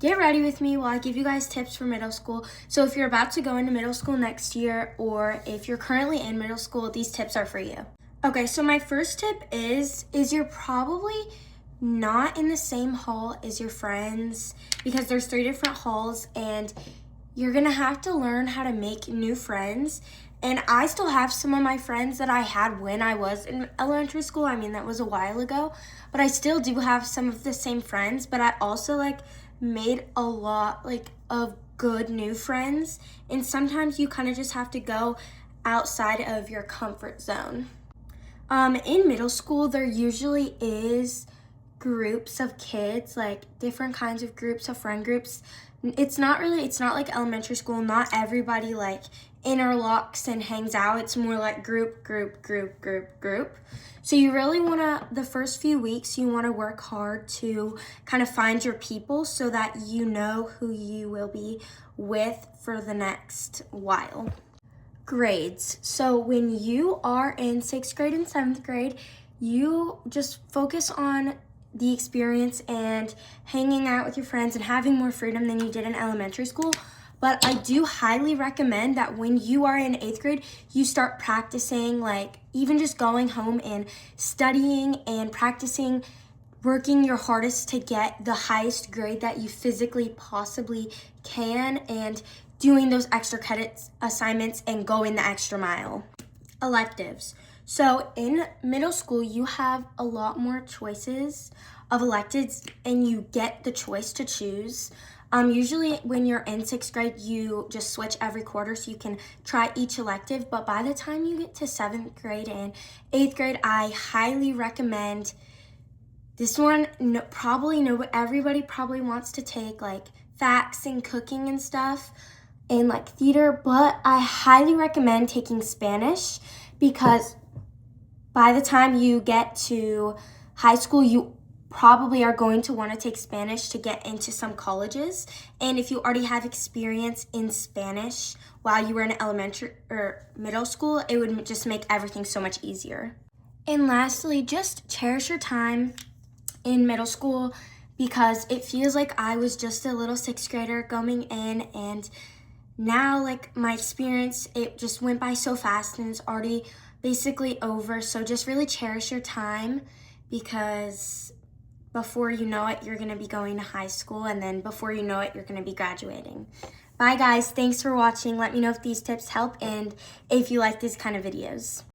get ready with me while I give you guys tips for middle school. So if you're about to go into middle school next year, or if you're currently in middle school, these tips are for you. Okay, so my first tip is you're probably not in the same hall as your friends because there's 3 different halls and you're gonna have to learn how to make new friends. And I still have some of my friends that I had when I was in elementary school. I mean, that was a while ago, but I still do have some of the same friends, but I also made a lot of good new friends. And sometimes you kind of just have to go outside of your comfort zone. In middle school, there usually is groups of kids, like different kinds of groups of friend groups. It's not like elementary school. Not everybody interlocks and hangs out. It's more like group. So you really the first few weeks, you want to work hard to kind of find your people so that you know who you will be with for the next while. Grades. So when you are in 6th grade and 7th grade, you just focus on the experience and hanging out with your friends and having more freedom than you did in elementary school. But I do highly recommend that when you are in 8th grade, you start practicing, even just going home and studying and practicing, working your hardest to get the highest grade that you physically possibly can, and doing those extra credits assignments and going the extra mile. Electives. So in middle school, you have a lot more choices of electives and you get the choice to choose. Usually when you're in 6th grade, you just switch every quarter so you can try each elective. But by the time you get to 7th grade and 8th grade, I highly recommend this one. Everybody probably wants to take facts and cooking and stuff and theater, but I highly recommend taking Spanish because by the time you get to high school, you probably are going to want to take Spanish to get into some colleges. And if you already have experience in Spanish while you were in elementary or middle school, it would just make everything so much easier. And lastly, just cherish your time in middle school because it feels like I was just a little 6th grader going in, and now my experience, it just went by so fast and it's already basically over. So just really cherish your time because before you know it, you're going to be going to high school, and then before you know it, you're going to be graduating. Bye guys, thanks for watching. Let me know if these tips help and if you like these kind of videos.